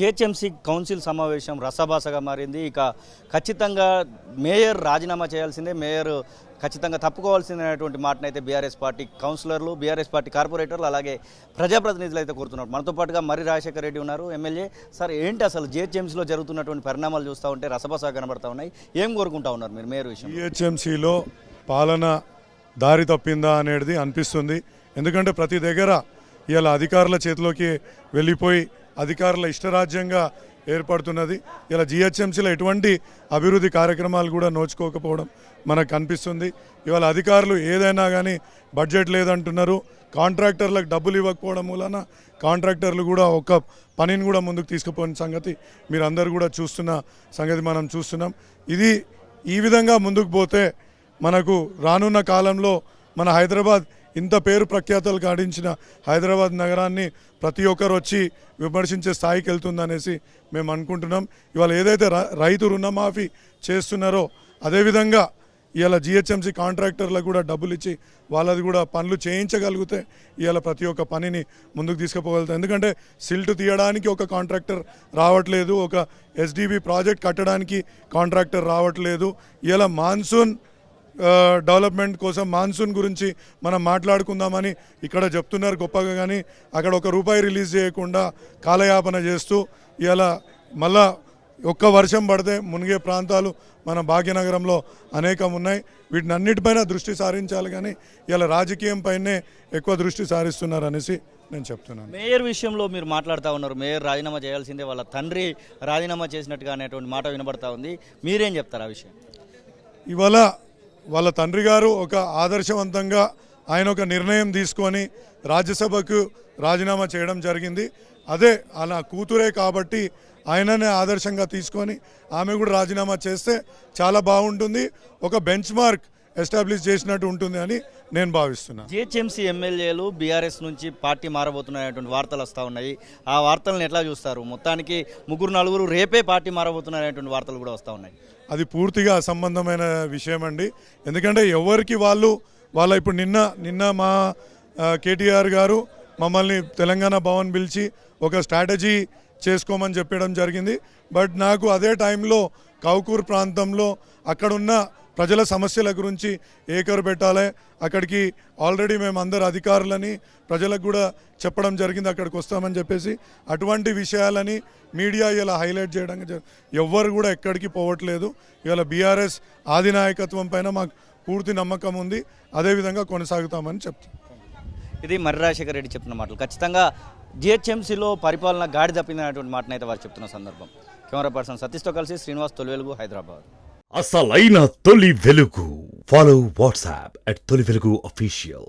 GHMC council సమావేశం రసభాసగా మారింది. ఇక ఖచ్చితంగా మేయర్ రాజీనామా చేయాల్సిందే, మేయర్ ఖచ్చితంగా తప్పుకోవాల్సిందనేటువంటి మాటనైతే బీఆర్ఎస్ పార్టీ కౌన్సిలర్లు, బీఆర్ఎస్ పార్టీ కార్పొరేటర్లు, అలాగే ప్రజాప్రతినిధులు అయితే కోరుతున్నారు. మనతో పాటుగా మర్రి రాజశేఖర రెడ్డి ఉన్నారు, ఎమ్మెల్యే. సార్, ఏంటి అసలు జిహెచ్ఎంసీలో జరుగుతున్నటువంటి పరిణామాలు చూస్తూ ఉంటే రసభాసగా కనబడతా ఉన్నాయి. ఏం కోరుకుంటా ఉన్నారు మీరు మేయర్ విషయం? జిహెచ్ఎంసీలో పాలన దారి తప్పిందా అనేది అనిపిస్తుంది. ఎందుకంటే ప్రతి దగ్గర ఇలా అధికారుల చేతిలోకి వెళ్ళిపోయి అధికారుల ఇష్టరాజ్యంగా ఏర్పడుతున్నది. ఇలా జిహెచ్ఎంసీలో ఎటువంటి అభివృద్ధి కార్యక్రమాలు కూడా నోచుకోకపోవడం మనకు కనిపిస్తుంది. ఇవాళ అధికారులు ఏదైనా కానీ బడ్జెట్ లేదంటున్నారు. కాంట్రాక్టర్లకు డబ్బులు ఇవ్వకపోవడం మూలన కాంట్రాక్టర్లు కూడా ఒక పనిని కూడా ముందుకు తీసుకుపోయిన సంగతి మీరు అందరూ కూడా చూస్తున్న సంగతి మనం చూస్తున్నాం. ఇది ఈ విధంగా ముందుకు పోతే మనకు రానున్న కాలంలో మన హైదరాబాద్ ఇంత పేరు ప్రఖ్యాతలు గాడించిన హైదరాబాద్ నగరాన్ని ప్రతి ఒక్కరు వచ్చి విమర్శించే స్థాయికి వెళ్తుందనేసి మేము అనుకుంటున్నాం. ఇవాళ ఏదైతే రైతు రుణమాఫీ చేస్తున్నారో అదేవిధంగా ఇవాళ జిహెచ్ఎంసీ కాంట్రాక్టర్లకు కూడా డబ్బులు ఇచ్చి వాళ్ళది కూడా పనులు చేయించగలిగితే ఇవాళ ప్రతి ఒక్క పనిని ముందుకు తీసుకుపోగలుగుతాం. ఎందుకంటే సిల్ట్ తీయడానికి ఒక కాంట్రాక్టర్ రావట్లేదు, ఒక ఎస్డిబి ప్రాజెక్ట్ కట్టడానికి కాంట్రాక్టర్ రావట్లేదు. ఇవాళ మాన్సూన్ డెవలప్మెంట్ కోసం మాన్సూన్ గురించి మనం మాట్లాడుకుందామని ఇక్కడ చెప్తున్నారు గొప్పగా, కానీ అక్కడ ఒక రూపాయి రిలీజ్ చేయకుండా కాలయాపన చేస్తూ ఇలా మళ్ళా ఒక్క వర్షం పడితే మునిగే ప్రాంతాలు మన భాగ్యనగరంలో అనేకం ఉన్నాయి. వీటిని అన్నిటిపైన దృష్టి సారించాలి, కానీ ఇలా రాజకీయం పైనే ఎక్కువ దృష్టి సారిస్తున్నారు అనేసి నేను చెప్తున్నాను. మేయర్ విషయంలో మీరు మాట్లాడుతూ ఉన్నారు, మేయర్ రాజీనామా చేయాల్సిందే, వాళ్ళ తండ్రి రాజీనామా చేసినట్టుగా అనేటువంటి మాట వినబడతా ఉంది. మీరేం చెప్తారు ఆ విషయం? ఇవాళ వాళ్ళ తండ్రి గారు ఒక ఆదర్శవంతంగా ఆయన ఒక నిర్ణయం తీసుకొని రాజ్యసభకు రాజీనామా చేయడం జరిగింది. అదే అలా కూతురే కాబట్టి ఆయననే ఆదర్శంగా తీసుకొని ఆమె కూడా రాజీనామా చేస్తే చాలా బాగుంటుంది, ఒక బెంచ్ మార్క్ ఎస్టాబ్లిష్ చేసినట్టు ఉంటుంది అని నేను భావిస్తున్నాను. జిహెచ్ఎంసీ ఎమ్మెల్యేలు బీఆర్ఎస్ నుంచి పార్టీ మారబోతున్నటువంటి వార్తలు వస్తూ ఉన్నాయి. ఆ వార్తలను ఎట్లా చూస్తారు? మొత్తానికి 3-4 రేపే పార్టీ మారబోతున్నటువంటి వార్తలు కూడా వస్తూ ఉన్నాయి. అది పూర్తిగా అసంబంధమైన విషయం అండి. ఎందుకంటే ఎవరికి వాళ్ళ ఇప్పుడు నిన్న మా కేటీఆర్ గారు మమ్మల్ని తెలంగాణ భవన్ పిలిచి ఒక స్ట్రాటజీ చేసుకోమని చెప్పడం జరిగింది. బట్ నాకు అదే టైంలో కౌకూర్ ప్రాంతంలో అక్కడున్న ప్రజల సమస్యల గురించి ఏకరు పెట్టాలి, అక్కడికి ఆల్రెడీ మేము అందరు అధికారులని ప్రజలకు కూడా చెప్పడం జరిగింది, అక్కడికి వస్తామని చెప్పేసి. అటువంటి విషయాలని మీడియా ఇలా హైలైట్ చేయడం ఎవ్వరు కూడా ఎక్కడికి పోవట్లేదు. ఇవాళ బీఆర్ఎస్ ఆది నాయకత్వం పైన మాకు పూర్తి నమ్మకం ఉంది, అదేవిధంగా కొనసాగుతామని చెప్తాం. ఇది మర్రి రాజశేఖర రెడ్డి చెప్తున్న మాటలు. ఖచ్చితంగా జిహెచ్ఎంసీలో పరిపాలన గాడి తప్పిందనేటువంటి మాటనైతే వారు చెప్తున్న సందర్భం. కెమెరా పర్సన్ సతీష్తో కలిసి శ్రీనివాస్, తొలి వెలుగు, హైదరాబాద్. అసలైన తొలి వెలుగు. ఫాలో వాట్సాప్ @తొలి వెలుగు official.